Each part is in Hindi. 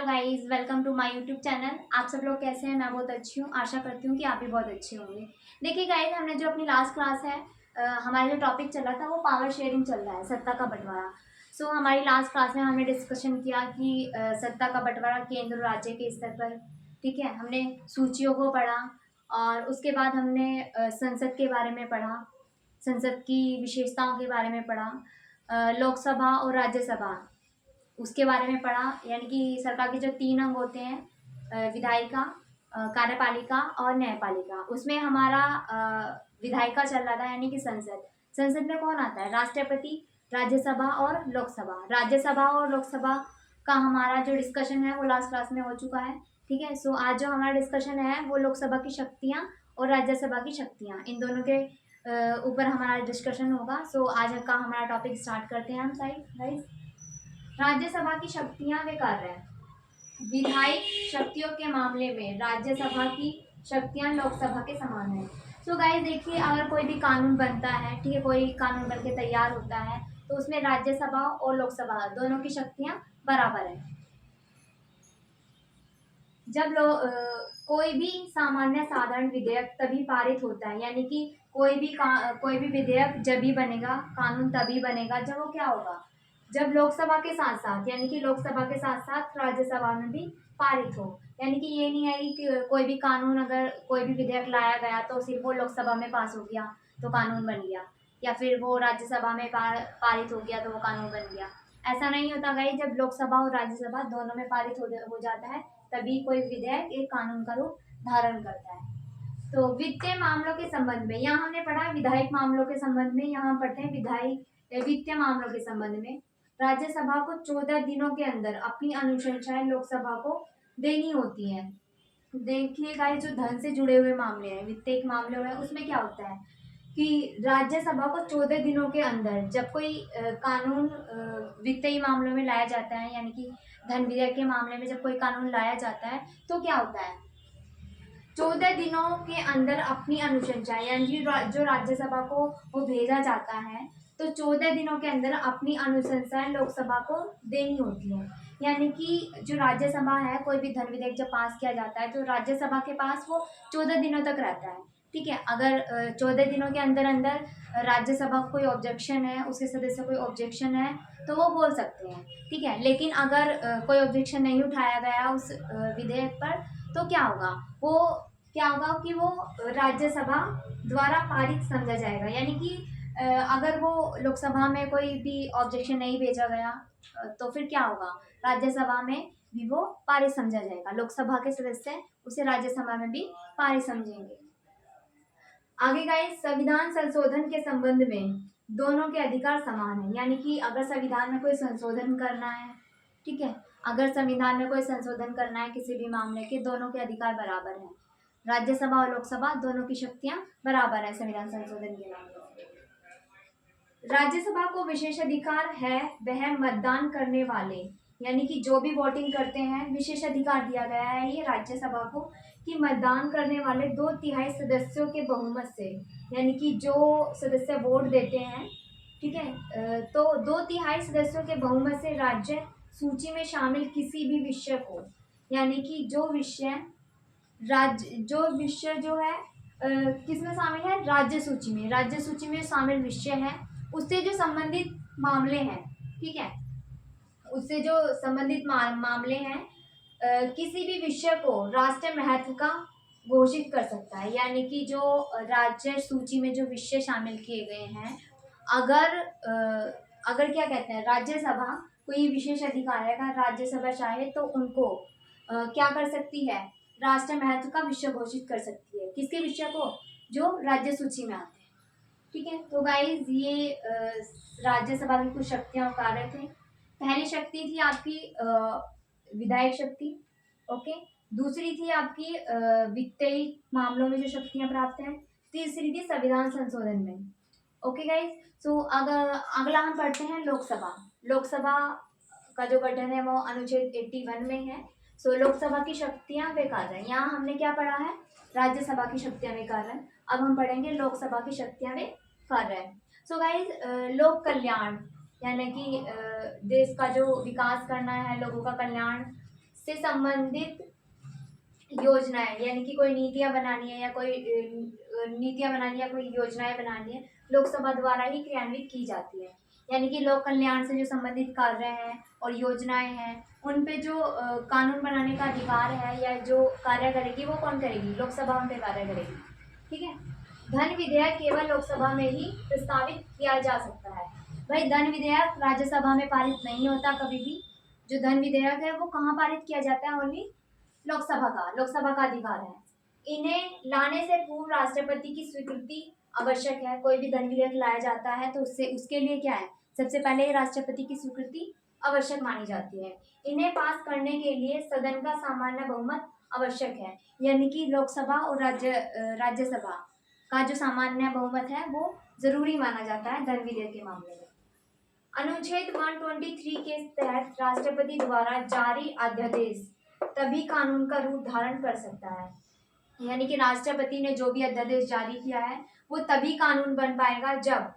Hello guys, welcome to my YouTube channel. आप सब लोग कैसे हैं? मैं बहुत अच्छी हूँ। आशा करती हूँ कि आप भी बहुत अच्छे होंगे। देखिए गाइस, हमने जो अपनी लास्ट क्लास है, हमारा जो टॉपिक चल रहा था वो पावर शेयरिंग चल रहा है, सत्ता का बंटवारा। हमारी लास्ट क्लास में हमने डिस्कशन किया कि सत्ता का बंटवारा केंद्र और राज्य के स्तर पर। ठीक है, हमने सूचियों को पढ़ा और उसके बाद हमने संसद के बारे में पढ़ा, संसद की विशेषताओं के बारे में पढ़ा, लोकसभा और राज्यसभा उसके बारे में पढ़ा। यानी कि सरकार के जो 3 अंग होते हैं, विधायिका, कार्यपालिका और न्यायपालिका। उसमें हमारा विधायिका चल रहा था, यानी कि संसद। संसद में कौन आता है? राष्ट्रपति, राज्यसभा और लोकसभा। राज्यसभा और लोकसभा का हमारा जो डिस्कशन है वो लास्ट क्लास में हो चुका है। ठीक है, आज जो हमारा डिस्कशन है वो लोकसभा की शक्तियाँ और राज्यसभा की शक्तियाँ, इन दोनों के ऊपर हमारा डिस्कशन होगा। आज का हमारा टॉपिक स्टार्ट करते हैं हम गाइस। राज्यसभा की शक्तियां वे कार्य। विधायिक शक्तियों के मामले में राज्यसभा की शक्तियां लोकसभा के समान है। गाइस देखिए, अगर कोई भी कानून बनता है, ठीक है, कोई कानून बन के तैयार होता है, तो उसमें राज्यसभा और लोकसभा दोनों की शक्तियां बराबर है। जब कोई भी सामान्य साधारण विधेयक तभी पारित होता है, यानी कि कोई भी विधेयक जब ही बनेगा, कानून तभी बनेगा जब वो क्या होगा, जब लोकसभा के साथ साथ, यानी कि लोकसभा के साथ साथ राज्यसभा में भी पारित हो। यानी कि ये नहीं है कि कोई भी कानून, अगर कोई भी विधेयक लाया गया तो सिर्फ वो लोकसभा में पास हो गया तो कानून बन गया, या फिर वो राज्यसभा में पारित हो गया तो वो कानून बन गया। ऐसा नहीं होता गाइस। जब लोकसभा और राज्यसभा दोनों में पारित हो जाता है, तभी कोई विधेयक एक कानून का रूप धारण करता है। वित्तीय मामलों के संबंध में, यहाँ हमने पढ़ा विधायिक मामलों के संबंध में, यहाँ हम पढ़ते हैं विधायिक वित्तीय मामलों के संबंध में। राज्यसभा को 14 दिनों के अंदर अपनी अनुशंसाएं लोकसभा को देनी होती है। देखिएगा, ये जो धन से जुड़े हुए मामले हैं, वित्तीय मामले में, उसमें क्या होता है कि राज्यसभा को 14 दिनों के अंदर जब कोई कानून वित्तीय मामलों में लाया जाता है, यानी कि धन विधेयक के मामले में जब कोई कानून लाया जाता है, तो क्या होता है, 14 दिनों के अंदर अपनी अनुशंसाएं, यानी जो राज्यसभा को वो भेजा जाता है, तो 14 दिनों के अंदर अपनी अनुशंसाएं लोकसभा को देनी होती है। यानी कि जो राज्यसभा है, कोई भी धन विधेयक जब पास किया जाता है तो राज्यसभा के पास वो 14 दिनों तक रहता है। ठीक है, अगर 14 दिनों के अंदर अंदर राज्यसभा को कोई ऑब्जेक्शन है, उसके सदस्य कोई ऑब्जेक्शन है, तो वो बोल सकते हैं। ठीक है, लेकिन अगर कोई ऑब्जेक्शन नहीं उठाया गया उस विधेयक पर, तो क्या होगा, कि वो राज्यसभा द्वारा पारित समझा जाएगा। यानी कि अगर वो लोकसभा में कोई भी ऑब्जेक्शन नहीं भेजा गया, तो फिर क्या होगा, राज्यसभा में भी वो पारित समझा जाएगा। लोकसभा के सदस्य उसे राज्यसभा में भी पारित समझेंगे। आगे गाइस, संविधान संशोधन के संबंध में दोनों के अधिकार समान है। यानी कि अगर संविधान में कोई संशोधन करना है, ठीक है, अगर संविधान में कोई संशोधन करना है किसी भी मामले के, दोनों के अधिकार बराबर हैं। राज्यसभा और लोकसभा दोनों की शक्तियां बराबर है संविधान संशोधन के मामले में। राज्यसभा को विशेष अधिकार है, वह मतदान करने वाले, यानी कि जो भी वोटिंग करते हैं, विशेष अधिकार दिया गया है ये राज्यसभा को कि मतदान करने वाले 2/3 सदस्यों के बहुमत से, यानी कि जो सदस्य वोट देते हैं, ठीक है, तो 2/3 सदस्यों के बहुमत से राज्य सूची में शामिल किसी भी विषय को, यानी कि जो विषय जो है किसमें शामिल है, राज्य सूची में शामिल विषय है, उससे जो संबंधित मामले हैं, ठीक है, उससे जो संबंधित मामले हैं, किसी भी विषय को राष्ट्रीय महत्व का घोषित कर सकता है। यानी कि जो राज्य सूची में जो विषय शामिल किए गए हैं, अगर क्या कहते हैं, राज्यसभा को ये विशेष अधिकार है, अगर राज्यसभा चाहे तो उनको क्या कर सकती है, राष्ट्रीय महत्व का विषय घोषित कर सकती है। किसके विषय को? जो राज्य सूची में आते हैं। ठीक है, तो गाइज ये राज्यसभा की कुछ शक्तियां और कार्य थे। पहली शक्ति थी आपकी विधायक शक्ति, ओके। दूसरी थी आपकी वित्तीय मामलों में जो शक्तियां प्राप्त हैं। तीसरी थी संविधान संशोधन में, ओके गाइज। अगला हम पढ़ते हैं लोकसभा का जो गठन है वो अनुच्छेद 81 में है। लोकसभा की शक्तियां वे कार्य, यहाँ हमने क्या पढ़ा है, राज्यसभा की शक्तियां वे कार्य। अब हम पढ़ेंगे लोकसभा की शक्तियां वे कार्य। गाइज, लोक कल्याण, यानी कि देश का जो विकास करना है, लोगों का कल्याण से संबंधित योजनाएं, यानी कि कोई नीतियां बनानी है या कोई नीतियां बनानी है या कोई योजनाएं बनानी है, लोकसभा द्वारा ही क्रियान्वित की जाती है। यानी कि लोक कल्याण से जो संबंधित कार्य हैं और योजनाएं हैं, उन पे जो कानून बनाने का अधिकार है या जो कार्य करेगी वो कौन करेगी? लोकसभा उन पे कार्य करेगी। ठीक है। धन विधेयक केवल लोकसभा में ही प्रस्तावित किया जा सकता है। भाई धन विधेयक राज्यसभा में पारित नहीं होता कभी भी। जो धन विधेयक है वो कहाँ पारित किया जाता है? ओनली लोकसभा का अधिकार है। इन्हें लाने से पूर्व राष्ट्रपति की स्वीकृति आवश्यक है। कोई भी धन विधेयक लाया जाता है तो उसके लिए क्या है? सबसे पहले राष्ट्रपति की स्वीकृति आवश्यक मानी जाती है। इन्हें पास करने के लिए सदन का सामान्य बहुमत आवश्यक है। यानी कि लोकसभा और राज्यसभा का जो सामान्य बहुमत है वो जरूरी माना जाता है धन विधेयक के मामले में। अनुच्छेद 123 के तहत राष्ट्रपति द्वारा जारी अध्यादेश तभी कानून का रूप धारण कर सकता है। यानी कि राष्ट्रपति ने जो भी अध्यादेश जारी किया है वो तभी कानून बन पाएगा जब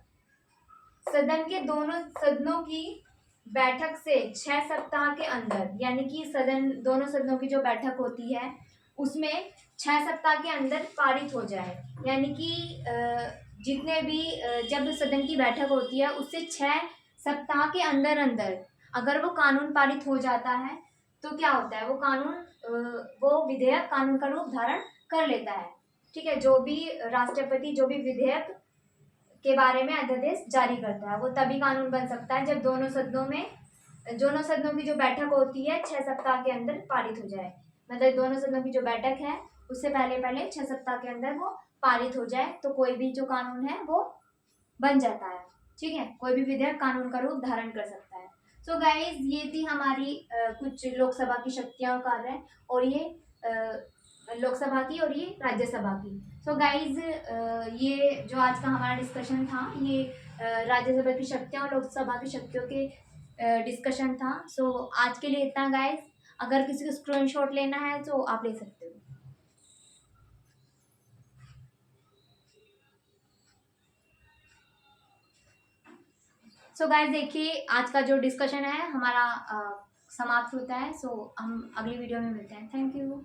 सदन के दोनों सदनों की बैठक से 6 सप्ताह के अंदर, यानी कि दोनों सदनों की जो बैठक होती है उसमें 6 सप्ताह के अंदर पारित हो जाए। यानी कि जितने भी जब सदन की बैठक होती है उससे 6 सप्ताह के अंदर अंदर अगर वो कानून पारित हो जाता है तो क्या होता है? वो विधेयक कानून का रूप धारण कर लेता है। ठीक है। जो भी राष्ट्रपति जो भी विधेयक के बारे में अध्यादेश जारी करता है वो तभी कानून बन सकता है जब दोनों सदनों की जो बैठक होती है 6 सप्ताह के अंदर पारित हो जाए। मतलब दोनों सदनों की जो बैठक है उससे पहले 6 सप्ताह के अंदर वो पारित हो जाए तो कोई भी जो कानून है वो बन जाता है। ठीक है। कोई भी विधेयक कानून का रूप धारण कर सकता है। सो गाइज ये थी हमारी कुछ लोकसभा की शक्तियां कार्य और ये लोकसभा की और ये राज्यसभा की। सो गाइज ये जो आज का हमारा डिस्कशन था ये राज्यसभा की शक्तियां और लोकसभा की शक्तियों के डिस्कशन था। सो आज के लिए इतना गाइज। अगर किसी को स्क्रीनशॉट लेना है तो आप ले सकते हो। सो गाइज देखिए आज का जो डिस्कशन है हमारा समाप्त होता है। सो हम अगली वीडियो में मिलते हैं। Thank you.